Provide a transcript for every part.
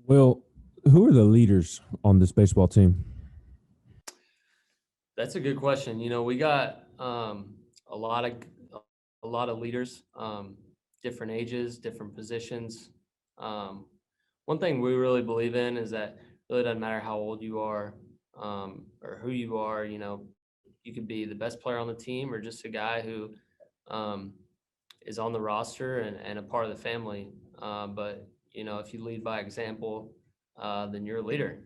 Well, who are the leaders on this baseball team? That's a good question. We got a lot of leaders, different ages, different positions. Um, One thing we really believe in is that it really doesn't matter how old you are or who you are. You could be the best player on the team or just a guy who um, is on the roster and a part of the family. But if you lead by example, then you're a leader,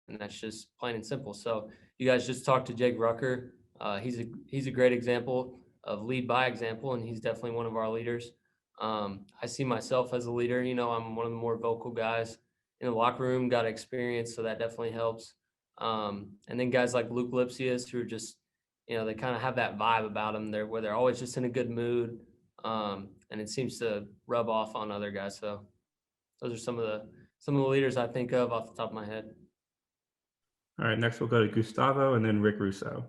and that's just plain and simple. So you guys just talked to Jake Rucker. He's a great example of lead by example, and he's definitely one of our leaders. I see myself as a leader. I'm one of the more vocal guys in the locker room. Got experience, so that definitely helps. And then guys like Luke Lipsius, who are just they kind of have that vibe about them. They're always just in a good mood, and it seems to rub off on other guys. So those are some of the leaders I think of off the top of my head. All right, next we'll go to Gustavo and then Rick Russo.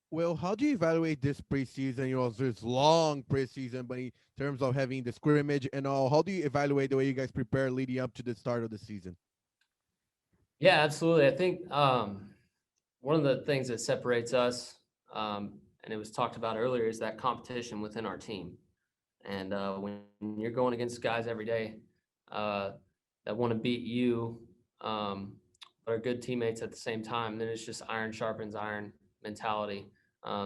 Well, how do you evaluate this preseason? This long preseason, but in terms of having the scrimmage and all, how do you evaluate the way you guys prepare leading up to the start of the season? Yeah, absolutely. I think one of the things that separates us, and it was talked about earlier, is that competition within our team. And when you're going against guys every day uh, that want to beat you, but are good teammates at the same time, then it's just iron sharpens iron mentality.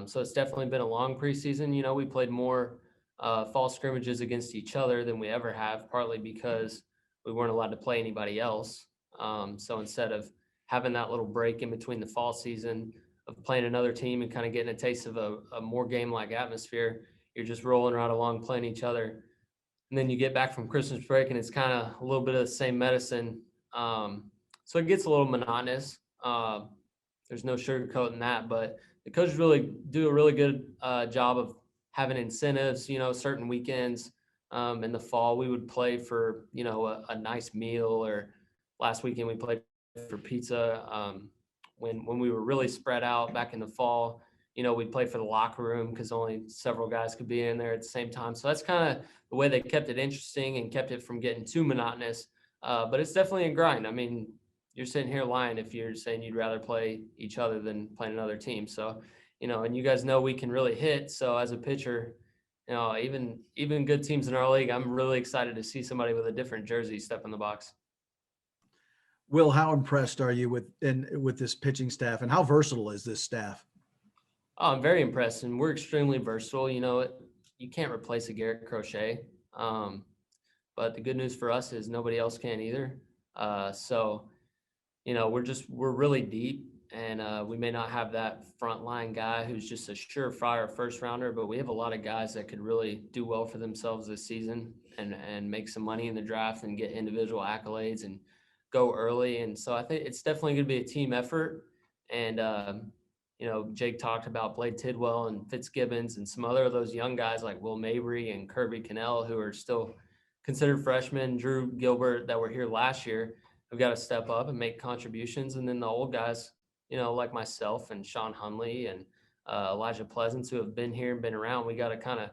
So it's definitely been a long preseason. We played more fall scrimmages against each other than we ever have, partly because we weren't allowed to play anybody else. So instead of having that little break in between the fall season of playing another team and kind of getting a taste of a more game-like atmosphere, you're just rolling right along playing each other. And then you get back from Christmas break and it's kind of a little bit of the same medicine. So it gets a little monotonous. There's no sugarcoating that, but the coaches really do a really good job of having incentives, certain weekends in the fall. We would play for, a nice meal, or last weekend we played for pizza. When we were really spread out back in the fall, we'd play for the locker room because only several guys could be in there at the same time. So that's kind of the way they kept it interesting and kept it from getting too monotonous. But it's definitely a grind. I mean, you're sitting here lying if you're saying you'd rather play each other than playing another team. So, and you guys know we can really hit. So as a pitcher, even good teams in our league, I'm really excited to see somebody with a different jersey step in the box. Will, how impressed are you with this pitching staff, and how versatile is this staff? Oh, I'm very impressed, and we're extremely versatile. You can't replace a Garrett Crochet, but the good news for us is nobody else can either. So we're really deep, and we may not have that frontline guy who's just a surefire first rounder, but we have a lot of guys that could really do well for themselves this season and make some money in the draft and get individual accolades and go early. And so I think it's definitely going to be a team effort. And Jake talked about Blade Tidwell and Fitzgibbons and some other of those young guys like Will Mabry and Kirby Cannell, who are still considered freshmen, Drew Gilbert, that were here last year, have got to step up and make contributions. And then the old guys, like myself and Sean Hunley and Elijah Pleasance, who have been here and been around, we got to kind of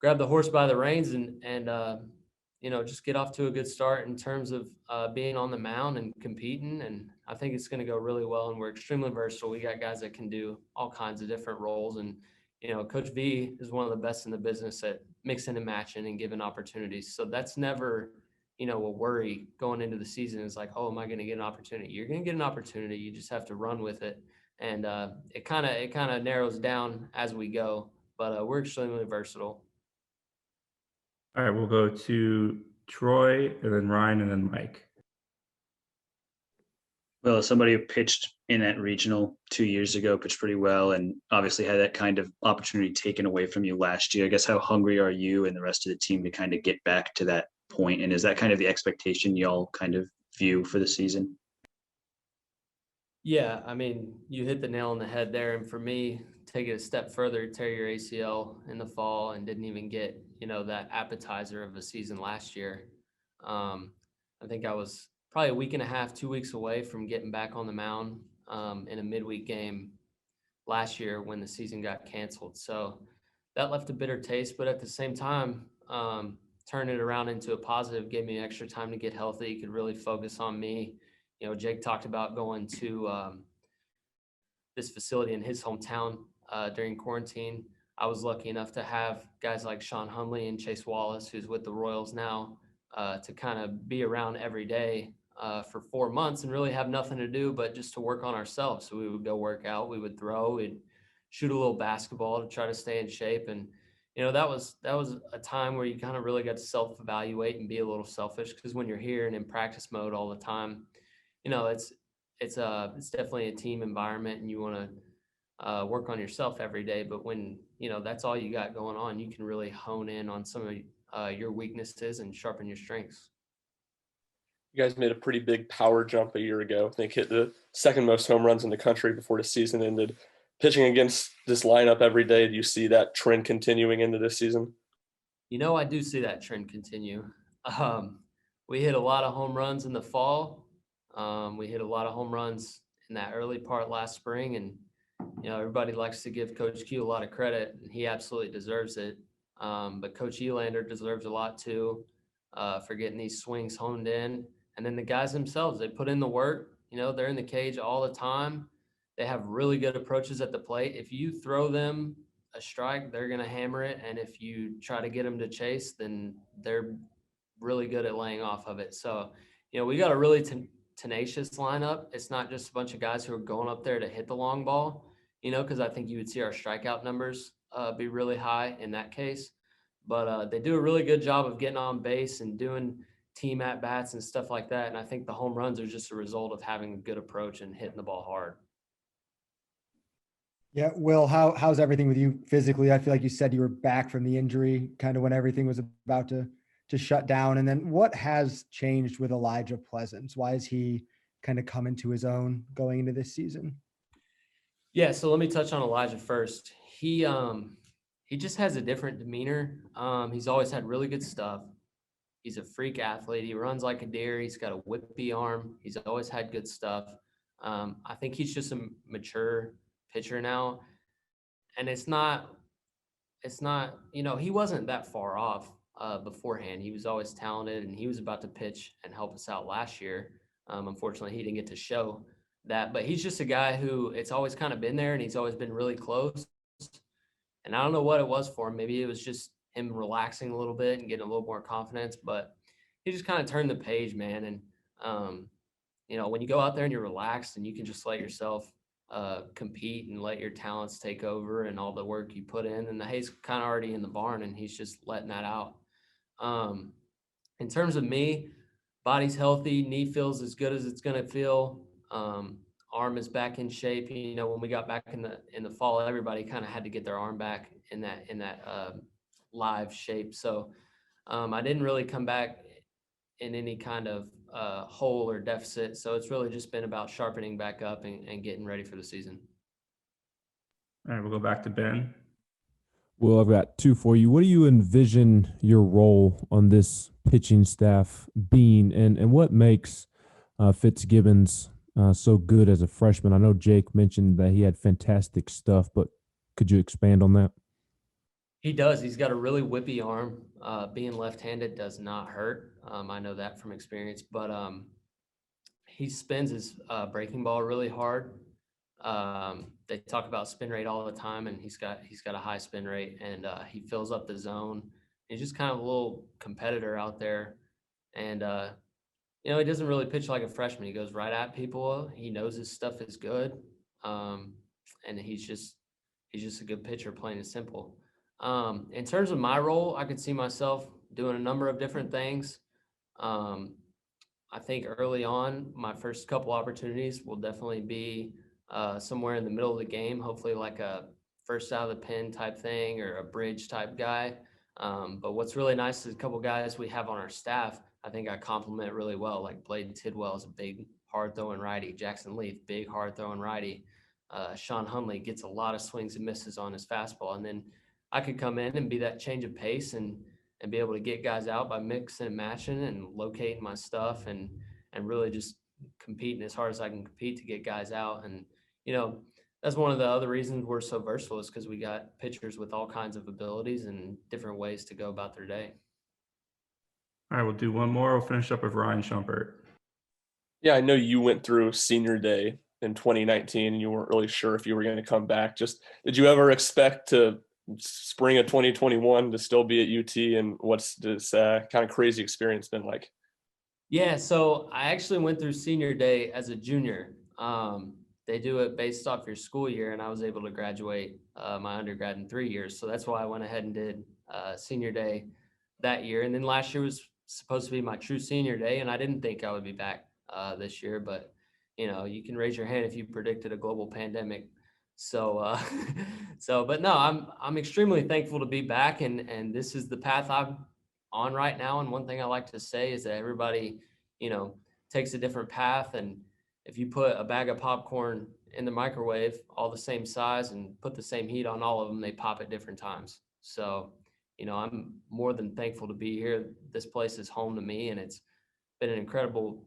grab the horse by the reins and just get off to a good start in terms of being on the mound and competing. And I think it's going to go really well. And we're extremely versatile. We got guys that can do all kinds of different roles. And, Coach V is one of the best in the business at mixing and matching and giving opportunities. So that's never, a worry going into the season. Is like, oh, am I going to get an opportunity? You're going to get an opportunity. You just have to run with it. And it kind of narrows down as we go. But we're extremely versatile. All right, we'll go to Troy and then Ryan and then Mike. Well, somebody who pitched in that regional 2 years ago, pitched pretty well, and obviously had that kind of opportunity taken away from you last year. I guess, how hungry are you and the rest of the team to kind of get back to that point? And is that kind of the expectation y'all kind of view for the season? Yeah, I mean, you hit the nail on the head there. And for me, take it a step further, tear your ACL in the fall and didn't even get, that appetizer of a season last year. I think I was probably a week and a half, 2 weeks away from getting back on the mound in a midweek game last year when the season got canceled. So that left a bitter taste. But at the same time, turned it around into a positive, gave me extra time to get healthy, could really focus on me. You know, Jake talked about going to this facility in his hometown during quarantine. I was lucky enough to have guys like Sean Hunley and Chase Wallace, who's with the Royals now, to kind of be around every day for 4 months and really have nothing to do but just to work on ourselves. So we would go work out, we would throw, we'd shoot a little basketball to try to stay in shape. And, you know, that was a time where you kind of really got to self-evaluate and be a little selfish, because when you're here and in practice mode all the time, you know, it's definitely a team environment, and you want to work on yourself every day. But when, you know, that's all you got going on, you can really hone in on some of your weaknesses and sharpen your strengths. You guys made a pretty big power jump a year ago. I think hit the second most home runs in the country before the season ended. Pitching against this lineup every day, do you see that trend continuing into this season? You know, I do see that trend continue. We hit a lot of home runs in the fall. We hit a lot of home runs in that early part last spring, and you know, everybody likes to give Coach Q a lot of credit, and he absolutely deserves it. But Coach Elander deserves a lot too, for getting these swings honed in. And then the guys themselves, they put in the work. You know, they're in the cage all the time. They have really good approaches at the plate. If you throw them a strike, they're going to hammer it. And if you try to get them to chase, then they're really good at laying off of it. So, you know, we got a really tenacious lineup. It's not just a bunch of guys who are going up there to hit the long ball, you know, because I think you would see our strikeout numbers be really high in that case. But they do a really good job of getting on base and doing team at bats and stuff like that. And I think the home runs are just a result of having a good approach and hitting the ball hard. Yeah, Will, how's everything with you physically? I feel like you said you were back from the injury kind of when everything was about to shut down. And then what has changed with Elijah Pleasance? Why is he kind of come into his own going into this season? Yeah, so let me touch on Elijah first. He just has a different demeanor. He's always had really good stuff. He's a freak athlete. He runs like a deer. He's got a whippy arm. He's always had good stuff. I think he's just a mature pitcher now. And it's not, you know, he wasn't that far off beforehand. He was always talented, and he was about to pitch and help us out last year. Unfortunately, he didn't get to show that, but he's just a guy who it's always kind of been there, and he's always been really close. And I don't know what it was for him. Maybe it was just him relaxing a little bit and getting a little more confidence, but he just kind of turned the page, man. And, you know, when you go out there and you're relaxed and you can just let yourself compete and let your talents take over and all the work you put in, and the hay's kind of already in the barn, and he's just letting that out. In terms of me, body's healthy, knee feels as good as it's going to feel. Arm is back in shape. You know, when we got back in the fall, everybody kind of had to get their arm back in that live shape. So I didn't really come back in any kind of hole or deficit. So it's really just been about sharpening back up and getting ready for the season. All right, we'll go back to Ben. Well, I've got two for you. What do you envision your role on this pitching staff being, and what makes Fitzgibbons so good as a freshman? I know Jake mentioned that he had fantastic stuff, but could you expand on that? He does. He's got a really whippy arm. Being left-handed does not hurt. I know that from experience, but he spins his breaking ball really hard. They talk about spin rate all the time, and he's got a high spin rate, and he fills up the zone. He's just kind of a little competitor out there, and you know, he doesn't really pitch like a freshman. He goes right at people. He knows his stuff is good, and he's just a good pitcher, plain and simple. In terms of my role, I could see myself doing a number of different things. I think early on, my first couple opportunities will definitely be somewhere in the middle of the game, hopefully like a first out of the pen type thing or a bridge type guy. But what's really nice is a couple guys we have on our staff, I think I complement really well. Like Blade Tidwell is a big, hard-throwing righty. Jackson Leaf, big, hard-throwing righty. Sean Hunley gets a lot of swings and misses on his fastball. And then I could come in and be that change of pace and be able to get guys out by mixing and matching and locating my stuff and really just competing as hard as I can compete to get guys out. And, you know, that's one of the other reasons we're so versatile is because we got pitchers with all kinds of abilities and different ways to go about their day. All right, we'll do one more. We'll finish up with Ryan Schumpert. Yeah, I know you went through senior day in 2019 and you weren't really sure if you were going to come back. Just did you ever expect to spring of 2021 to still be at UT, and what's this kind of crazy experience been like? Yeah, so I actually went through senior day as a junior. They do it based off your school year, and I was able to graduate my undergrad in 3 years. So that's why I went ahead and did senior day that year. And then last year was supposed to be my true senior day, and I didn't think I would be back this year. But you can raise your hand if you predicted a global pandemic. So, but no, I'm extremely thankful to be back, and this is the path I'm on right now. And one thing I like to say is that everybody, takes a different path. And if you put a bag of popcorn in the microwave, all the same size, and put the same heat on all of them, they pop at different times. So, I'm more than thankful to be here. This place is home to me, and it's been an incredible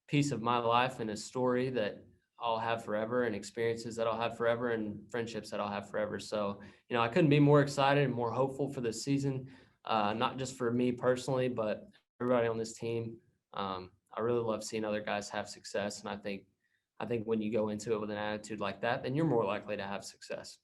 piece of my life, and a story that I'll have forever, and experiences that I'll have forever, and friendships that I'll have forever. So, I couldn't be more excited and more hopeful for this season, not just for me personally, but everybody on this team. I really love seeing other guys have success, and I think when you go into it with an attitude like that, then you're more likely to have success.